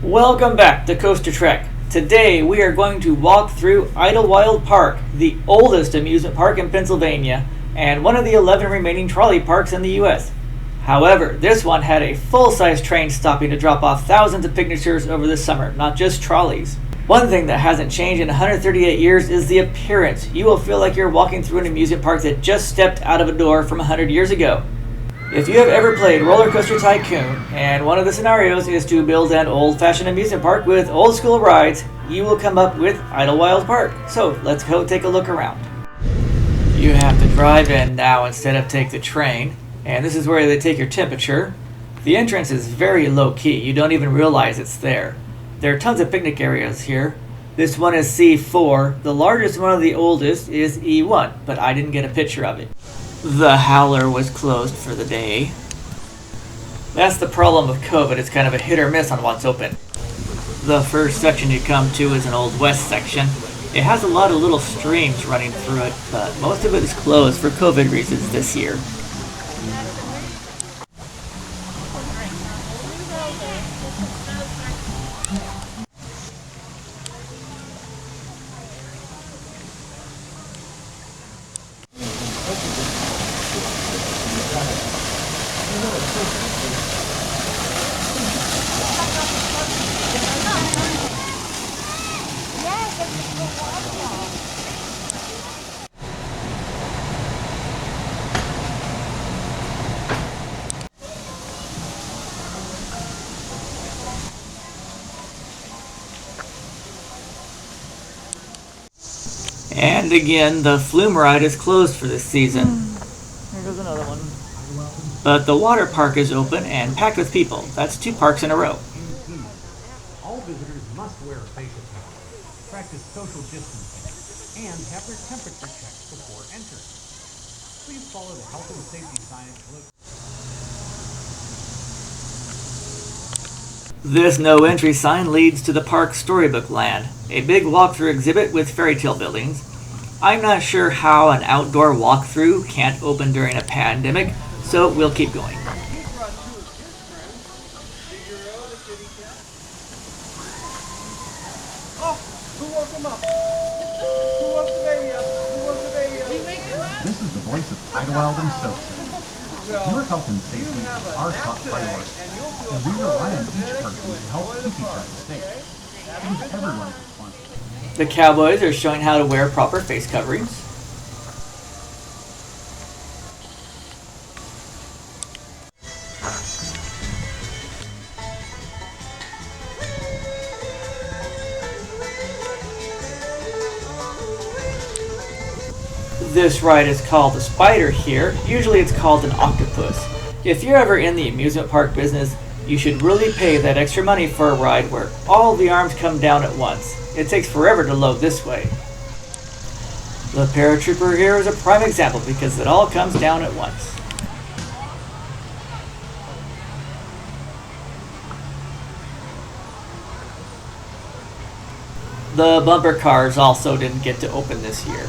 Welcome back to Coaster Trek. Today we are going to walk through Idlewild Park, the oldest amusement park in Pennsylvania, and one of the 11 remaining trolley parks in the US. However, this one had a full-size train stopping to drop off thousands of picnickers over the summer, not just trolleys. One thing that hasn't changed in 138 years is the appearance. You will feel like you're walking through an amusement park that just stepped out of a door from 100 years ago. If you have ever played Roller Coaster Tycoon, and one of the scenarios is to build an old-fashioned amusement park with old-school rides, you will come up with Idlewild Park. So let's go take a look around. You have to drive in now instead of take the train, and this is where they take your temperature. The entrance is very low-key. You don't even realize it's there. There are tons of picnic areas here. This one is C4. The largest one of the oldest is E1, but I didn't get a picture of it. The Howler was closed for the day. That's the problem with COVID. It's kind of a hit or miss on what's open. The first section you come to is an Old West section. It has a lot of little streams running through it, but most of it is closed for COVID reasons this year. And again, the flume ride is closed for this season. Here goes another one. But the water park is open and packed with people. That's 2 parks in a row. All visitors must wear a facial mask, practice social distancing, and have their temperature checked before entering. Please follow the health and safety signs. This no entry sign leads to the park's Storybook Land, a big walkthrough exhibit with fairy tale buildings. I'm not sure how an outdoor walkthrough can't open during a pandemic, so we'll keep going. This is the voice of Idlewild and Stokes. Your health and safety is our top priority, and we rely on each person to help keep each other safe. It is everyone's responsibility. The cowboys are showing how to wear proper face coverings. This ride is called a spider here. Usually it's called an octopus. If you're ever in the amusement park business, you should really pay that extra money for a ride where all the arms come down at once. It takes forever to load this way. The paratrooper here is a prime example because it all comes down at once. The bumper cars also didn't get to open this year.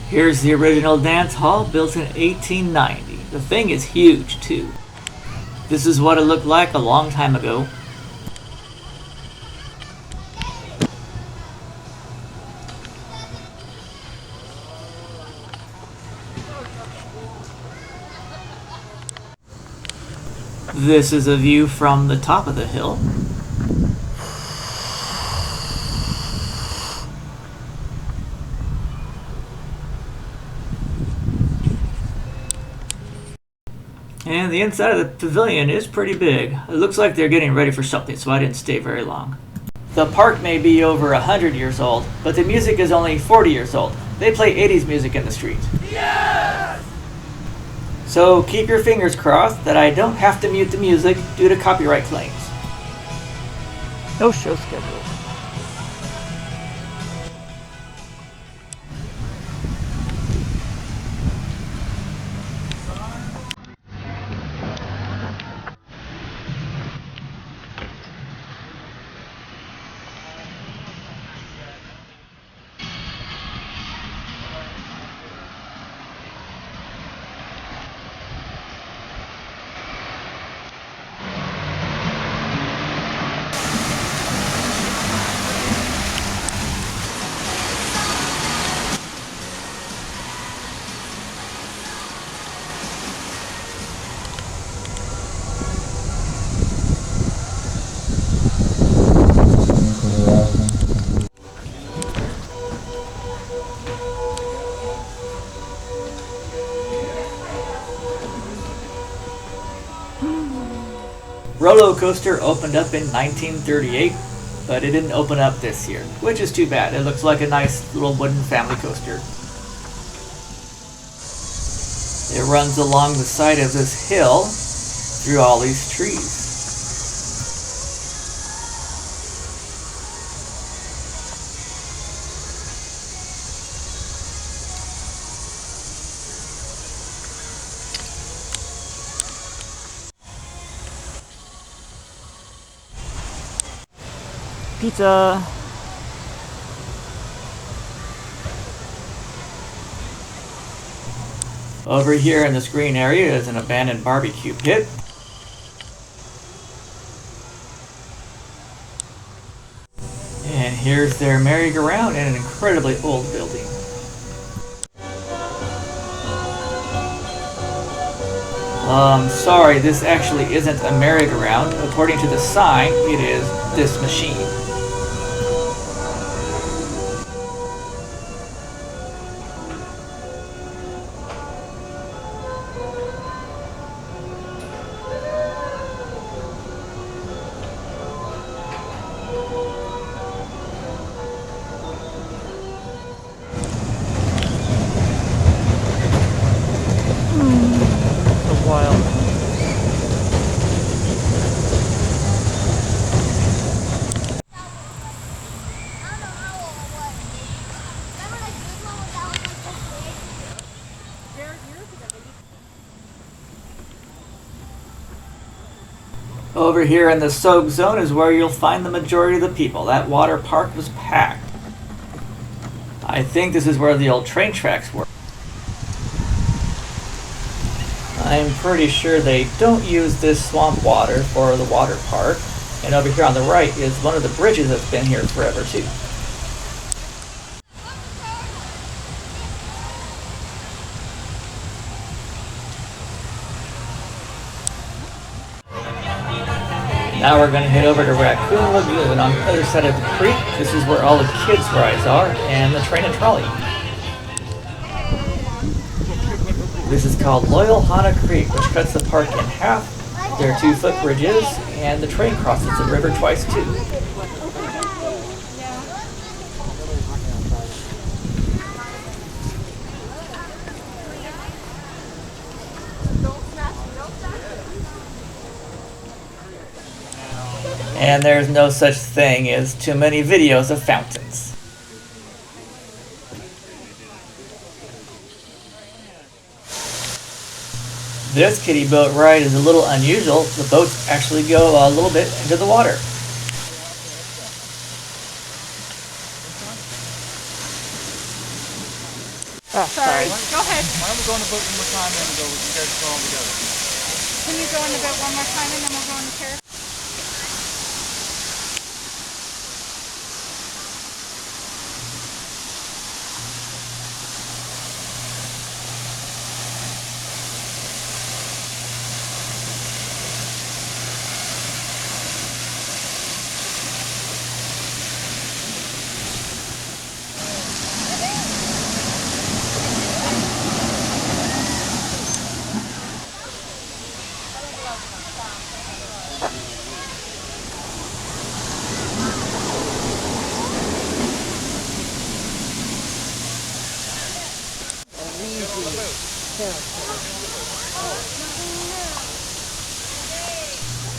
Here's the original dance hall built in 1890. The thing is huge too. This is what it looked like a long time ago. This is a view from the top of the hill. And the inside of the pavilion is pretty big. It looks like they're getting ready for something, so I didn't stay very long. The park may be over 100 years old, but the music is only 40 years old. They play 80s music in the street. Yes! So keep your fingers crossed that I don't have to mute the music due to copyright claims. No show schedule. roller coaster opened up in 1938, but it didn't open up this year, which is too bad. It looks like a nice little wooden family coaster. It runs along the side of this hill through all these trees. Pizza. Over here in this green area is an abandoned barbecue pit. And here's their merry-go-round in an incredibly old building. Sorry, this actually isn't a merry-go-round. According to the sign, it is this machine. So wild. Over here in the soak zone is where you'll find the majority of the people. That water park was packed. I think this is where the old train tracks were. I'm pretty sure they don't use this swamp water for the water park. And over here on the right is one of the bridges that's been here forever too. Now we're going to head over to Raccoon Lagoon on the other side of the creek. This is where all the kids' rides are and the train and trolley. This is called Loyal Hana Creek, which cuts the park in half. There are 2 footbridges, and the train crosses the river twice too. And there's no such thing as too many videos of fountains. This kiddie boat ride is a little unusual. The boats actually go a little bit into the water. Sorry. Go ahead. Why don't we go on the boat one more time and then we guys go all together? Can you go on the boat one more time and then we'll go on the chair?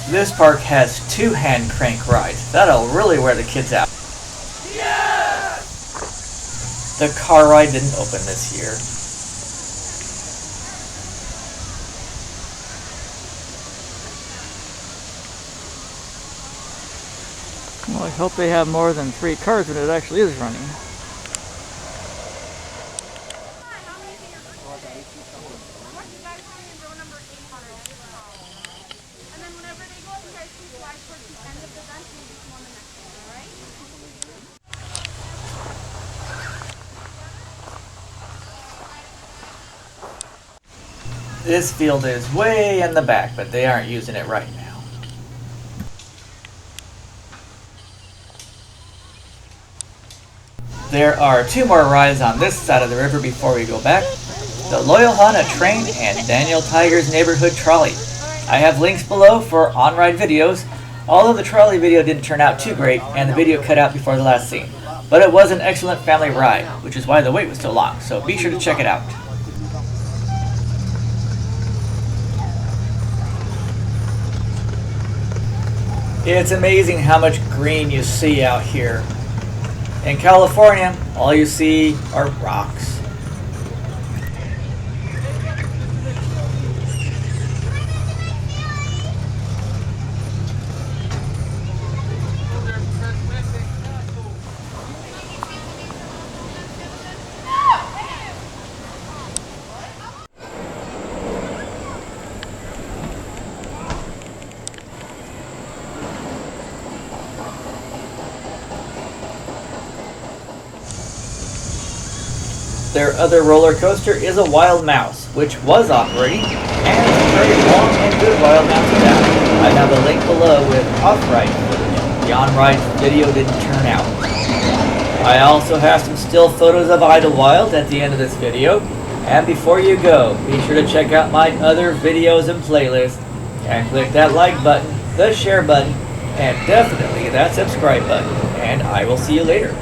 This park has 2 hand crank rides. That'll really wear the kids out. Yes! The car ride didn't open this year. Well, I hope they have more than 3 cars when it actually is running. This field is way in the back, but they aren't using it right now. There are 2 more rides on this side of the river before we go back. The Loyal Hana Train and Daniel Tiger's Neighborhood Trolley. I have links below for on-ride videos, although the trolley video didn't turn out too great and the video cut out before the last scene. But it was an excellent family ride, which is why the wait was so long, so be sure to check it out. It's amazing how much green you see out here. In California, all you see are rocks. Their other roller coaster is a Wild Mouse, which was operating, and it's a very long and good Wild Mouse down. I have a link below with off-ride footage. The on-ride video didn't turn out. I also have some still photos of Idlewild at the end of this video. And before you go, be sure to check out my other videos and playlists, and click that like button, the share button, and definitely that subscribe button. And I will see you later.